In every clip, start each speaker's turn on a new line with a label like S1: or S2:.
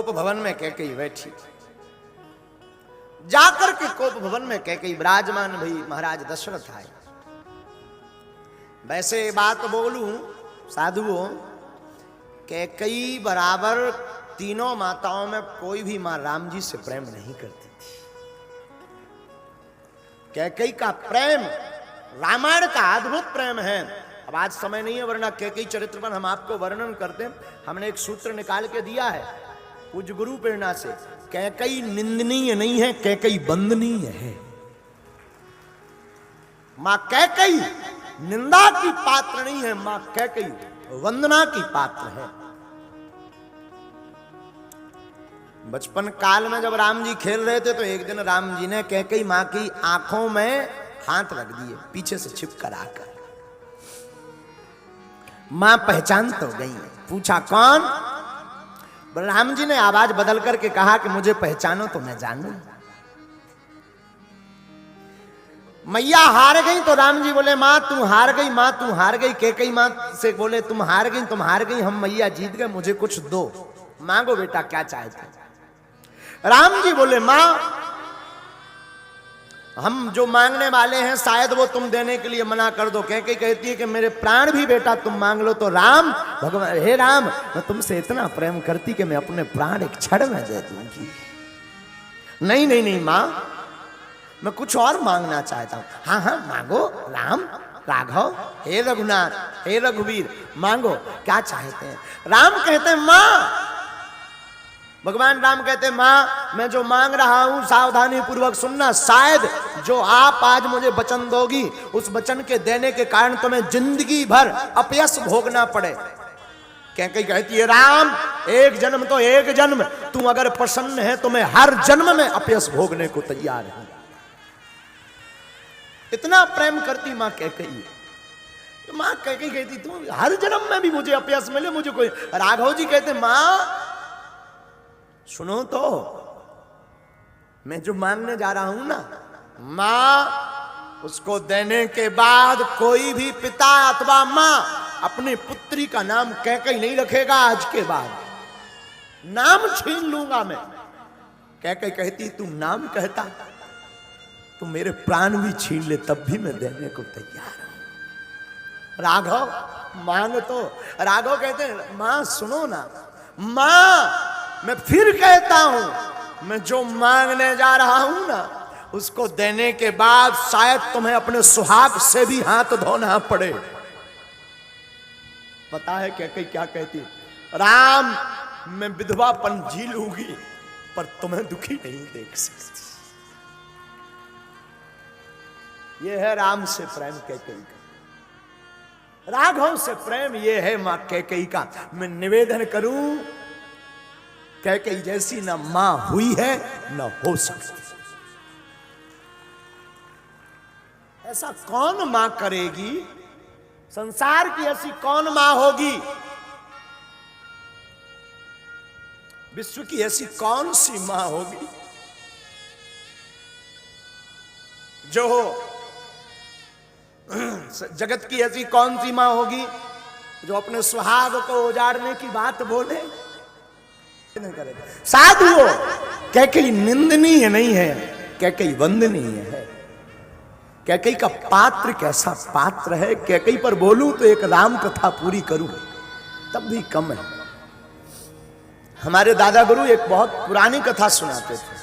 S1: कोप भवन में कैकेयी बैठी, जाकर के कोप भवन में कैकेयी विराजमान भई, महाराज दशरथ आए। वैसे बात बोलूं साधुओं, कैकेयी बराबर तीनों माताओं में कोई भी मां राम जी से प्रेम नहीं करती थी। कैकेयी का प्रेम रामायण का अद्भुत प्रेम है। अब आज समय नहीं है, वरना कैकेयी चरित्र पर हम आपको वर्णन करते। हमने एक सूत्र निकाल के दिया है पूज्य गुरु प्रेरणा से, कैकेयी निंदनीय नहीं है, कैकेयी वंदनीय है। मां कैकेयी निंदा की पात्र नहीं है, मां कैकेयी वंदना की पात्र है। बचपन काल में जब राम जी खेल रहे थे तो एक दिन राम जी ने कैकेयी मां की आंखों में हाथ रख दिए, पीछे से छिप कर आकर। मां पहचान तो गई, पूछा कौन? राम जी ने आवाज बदल करके कहा कि मुझे पहचानो तो मैं जानूं। मैया हार गई तो राम जी बोले मां तू हार गई, मां तू हार गई। कैकेयी मां से बोले तुम हार गई, तुम हार गई, हम मैया जीत गए, मुझे कुछ दो, मांगो बेटा क्या चाहते। राम जी बोले मां हम जो मांगने वाले हैं शायद वो तुम देने के लिए मना कर दो। कैकेयी कहती है कि मेरे प्राण भी बेटा तुम मांग लो तो राम, भगवान हे राम, मैं तुमसे इतना प्रेम करती कि मैं अपने प्राण एक क्षण में दे दूंगी। नहीं नहीं नहीं मां, मैं कुछ और मांगना चाहता हूं। हाँ हाँ मांगो राम, राघव, हे रघुनाथ, हे रघुवीर, मांगो क्या चाहते हैं। राम कहते हैं मां, भगवान राम कहते मां मैं जो मांग रहा हूं सावधानी पूर्वक सुनना, शायद जो आप आज मुझे वचन दोगी उस वचन के देने के कारण तुम्हें जिंदगी भर अपयश भोगना पड़े। कैकेयी कहती है राम एक जन्म तो एक जन्म, तू अगर प्रसन्न है तो मैं हर जन्म में अपयश भोगने को तैयार हूं। इतना प्रेम करती मां कैकेयी। मां कैकेयी कहती तू हर जन्म में भी मुझे अपयश मिले, मुझे कोई। राघव जी कहते मां सुनो तो, मैं जो मांगने जा रहा हूं ना मां, उसको देने के बाद कोई भी पिता अथवा मां अपनी पुत्री का नाम कैकेयी नहीं रखेगा। आज के बाद नाम छीन लूंगा मैं। कैकेयी कहती तू नाम कहता तो मेरे प्राण भी छीन ले, तब भी मैं देने को तैयार हूं। राघव मांग तो। राघव कहते हैं मां सुनो ना, मां मैं फिर कहता हूं, मैं जो मांगने जा रहा हूं ना उसको देने के बाद शायद तुम्हें अपने सुहाग से भी हाथ धोना पड़े। पता है कैकेयी क्या कहती? राम मैं विधवापन जी लूंगी पर तुम्हें दुखी नहीं देख सकती। यह है राम से प्रेम कैकेयी का, राघव से प्रेम यह है मां कैकेयी का। मैं निवेदन करूं, कैकेयी जैसी ना मां हुई है ना हो सकती। ऐसा कौन मां करेगी? संसार की ऐसी कौन मां होगी? विश्व की ऐसी कौन सी मां होगी जो जगत की ऐसी कौन सी मां होगी जो अपने सुहाग को उजाड़ने की बात बोले? साधुओं कैकेयी निंदनीय नहीं है, कैकेयी वंदनीय है। कैकेयी का पात्र कैसा पात्र है, कैकेयी पर बोलूं तो एक राम कथा पूरी करूं तब भी कम है। हमारे दादा गुरु एक बहुत पुरानी कथा सुनाते थे।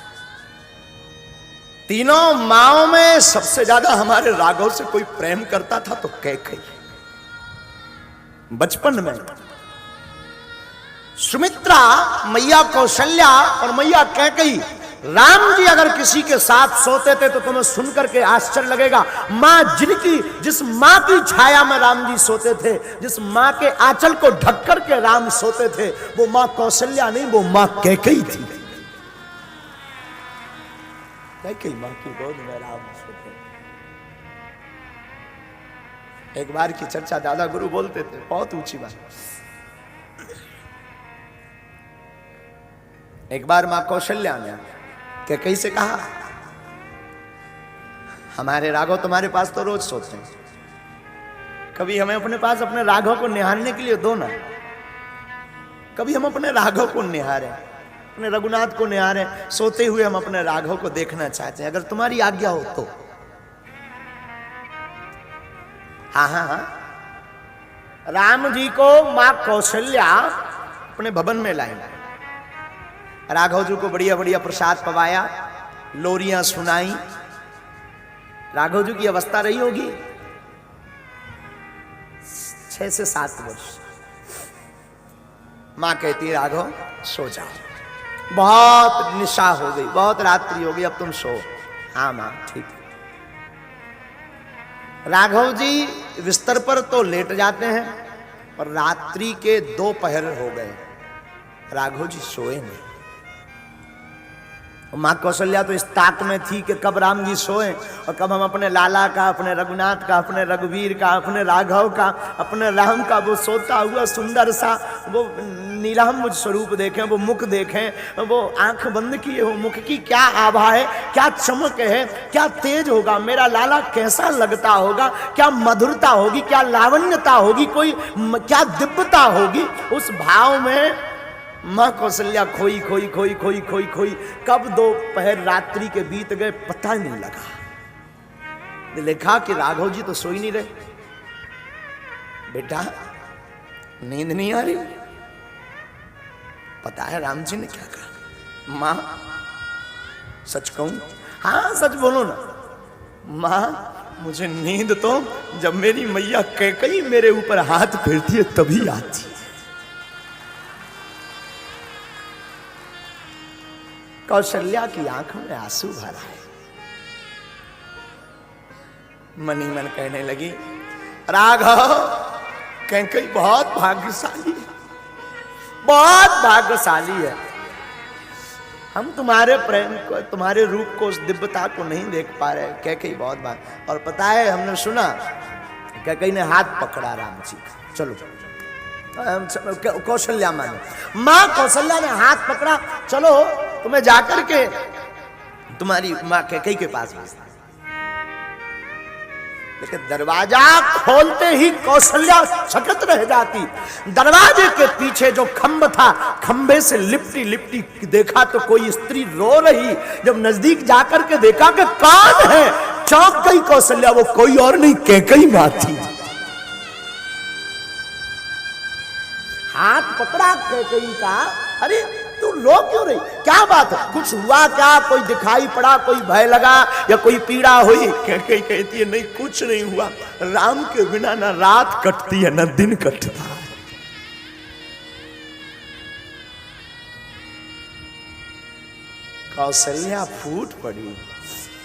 S1: तीनों माओं में सबसे ज्यादा हमारे राघव से कोई प्रेम करता था तो कैकेयी। बचपन में सुमित्रा, मैया कौशल्या और मैया कैकेयी, राम जी अगर किसी के साथ सोते थे तो तुम्हें सुनकर के आश्चर्य लगेगा। मां जिस मां की छाया में राम जी सोते थे, जिस मां के आंचल को ढककर के राम सोते थे, वो मां कौशल्या नहीं, वो मां कैकेयी थी। कैकेयी मां की गोद में राम सोते। एक बार की चर्चा दादा गुरु बोलते थे, बहुत ऊंची बात। एक बार मां कौशल्या ने कैकेयी से कहा हमारे राघव तुम्हारे पास तो रोज सोते हैं, कभी हमें अपने पास अपने राघव को निहारने के लिए दो ना, कभी हम अपने राघव को निहारें। अपने रघुनाथ को निहारे, सोते हुए हम अपने राघव को देखना चाहते हैं, अगर तुम्हारी आज्ञा हो तो। हाँ हाँ हाँ, राम जी को मां कौशल्या अपने भवन में लाए, राघव जी को बढ़िया बढ़िया प्रसाद पवाया, लोरियां सुनाई। राघव जी की अवस्था रही होगी 6 से 7 वर्ष। मां कहती है राघव सो जाओ, बहुत निशा हो गई, बहुत रात्रि हो गई, अब तुम सो। हाँ मां ठीक। राघव जी बिस्तर पर तो लेट जाते हैं, पर रात्रि के 2 पहर हो गए, राघव जी सोए नहीं। मां कौशल्या तो इस ताक में थी कि कब राम जी सोए और कब हम अपने लाला का, अपने रघुनाथ का, अपने रघुवीर का, अपने राघव का, अपने राम का वो सोता हुआ सुंदर सा वो नीलांबुज स्वरूप देखें, वो मुख देखें, वो आंख बंद किए हो, मुख की क्या आभा है, क्या चमक है, क्या तेज होगा, मेरा लाला कैसा लगता होगा, क्या मधुरता होगी, क्या लावण्यता होगी, कोई क्या दिव्यता होगी। उस भाव में मां कौशल्या खोई खोई खोई खोई खोई खोई, कब 2 पहर रात्रि के बीत गए पता नहीं लगा। लिखा कि राघव जी तो सो ही नहीं रहे। बेटा नींद नहीं आ रही? पता है राम जी ने क्या कहा? मां सच कहूं? हाँ सच बोलो ना। मां मुझे नींद तो जब मेरी मैया कैकेयी मेरे ऊपर हाथ फेरती है तभी आती है। कौशल्या की आंखों में आंसू भरा है। मनी मन कहने लगी राघव कैकेयी बहुत भाग्यशाली है, बहुत भाग्यशाली है। हम तुम्हारे प्रेम को, तुम्हारे रूप को, उस दिव्यता को नहीं देख पा रहे। कैकेयी बहुत बात। और पता है हमने सुना कैकेयी ने हाथ पकड़ा राम जी का। चलो कौशल्या मां कौशल्या ने हाथ पकड़ा, चलो तुम्हें जाकर के तुम्हारी मां कैकेयी के पास भेजना। लेकिन दरवाजा खोलते ही कौशल्या चकित रह जाती। दरवाजे के पीछे जो खंभ था, खंभे से लिपटी लिपटी देखा तो कोई स्त्री रो रही। जब नजदीक जाकर के देखा कि कौन है, चौंक गई कौशल्या, वो कोई और नहीं कैकेयी मां थी। हाथ पकड़ा कैकेयी का, अरे तू रो क्यों रही, क्या बात है, कुछ हुआ क्या, कोई दिखाई पड़ा, कोई भय लगा या कोई पीड़ा हुई? कैकेयी कहती है नहीं कुछ नहीं हुआ, राम के बिना ना रात कटती है ना दिन कटता है। कौशल्या फूट पड़ी।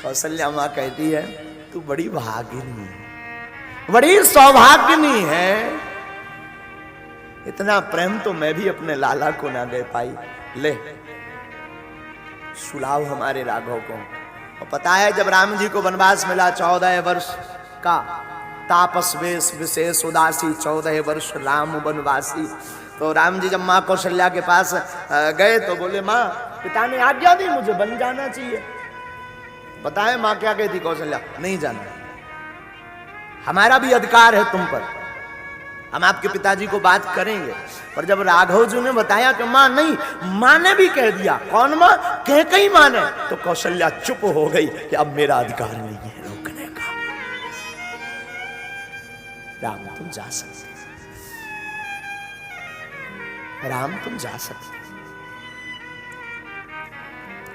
S1: कौशल्या मां कहती है तू बड़ी भागिनी, बड़ी सौभाग्यनी है। इतना प्रेम तो मैं भी अपने लाला को ना दे पाई। ले सुलाओ हमारे राघव को। और पता है जब राम जी को वनवास मिला 14 वर्ष का, तापस वेश विशेष उदासी, 14 वर्ष राम वनवासी। तो राम जी जब मां कौशल्या के पास गए तो बोले मां पिता ने आज्ञा दी मुझे बन जाना चाहिए। पता है मां क्या कहती कौशल्या? नहीं जाना, हमारा भी अधिकार है तुम पर, हम आपके पिताजी को बात करेंगे। पर जब राघव जी ने बताया कि मां नहीं, मां ने भी कह दिया। कौन मां? कैकेयी मां ने। तो कौशल्या चुप हो गई कि अब मेरा अधिकार नहीं है रोकने का। राम तुम जा सकते, राम तुम जा सकते।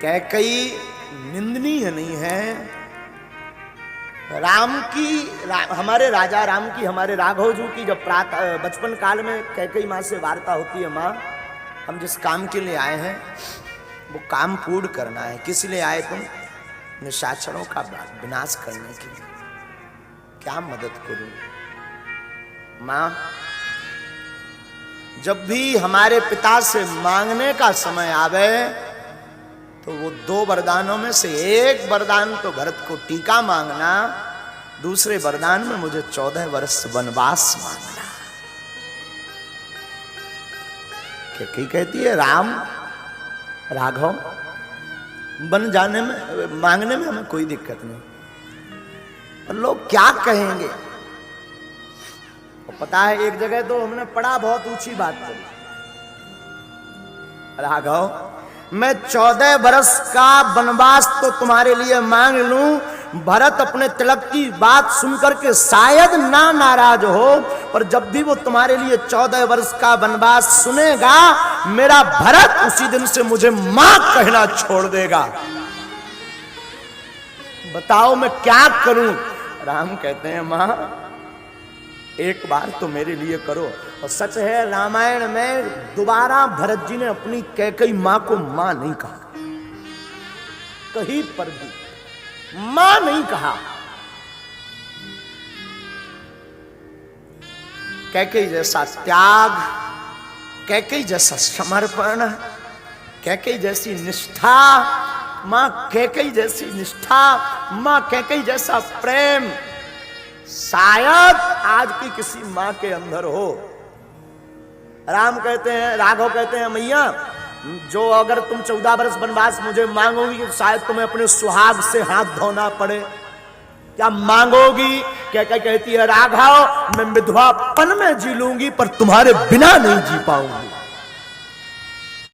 S1: कैकेयी निंदनीय नहीं है। हमारे राजा राम की, हमारे राघव जी की जब बचपन काल में कैकेयी मां से वार्ता होती है, मां हम जिस काम के लिए आए हैं वो काम पूर्ण करना है। किस लिए आए तुम? निशाचरों का विनाश करने के लिए। क्या मदद करूं? मां जब भी हमारे पिता से मांगने का समय आवे तो वो 2 वरदानों में से एक वरदान तो भरत को टीका मांगना, दूसरे वरदान में मुझे 14 वर्ष वनवास मांगना। कैकेयी कहती है राम राघव बन जाने में, मांगने में हमें कोई दिक्कत नहीं, पर लोग क्या कहेंगे? और पता है एक जगह तो हमने पढ़ा, बहुत ऊंची बात करी। राघव मैं 14 बरस का वनवास तो तुम्हारे लिए मांग लूं। भरत अपने तिलक की बात सुनकर के शायद ना नाराज हो, पर जब भी वो तुम्हारे लिए 14 वर्ष का वनवास सुनेगा, मेरा भरत उसी दिन से मुझे मां कहना छोड़ देगा। बताओ मैं क्या करूं? राम कहते हैं मां एक बार तो मेरे लिए करो। और सच है, रामायण में दोबारा भरत जी ने अपनी कैकेयी मां को मां नहीं कहा, कहीं पर भी मां नहीं कहा। कैकेयी जैसा त्याग, कैकेयी जैसा समर्पण, कैकेयी जैसी निष्ठा, मां कैकेयी जैसी निष्ठा, मां कैकेयी जैसा प्रेम शायद आज की किसी मां के अंदर हो। राम कहते हैं, राघव कहते हैं, मैया जो अगर तुम 14 वर्ष वनवास मुझे मांगोगी तो शायद तुम्हें अपने सुहाग से हाथ धोना पड़े। क्या मांगोगी? क्या कहती है, राघव मैं विधवापन में जी लूंगी पर तुम्हारे बिना नहीं जी पाऊंगी।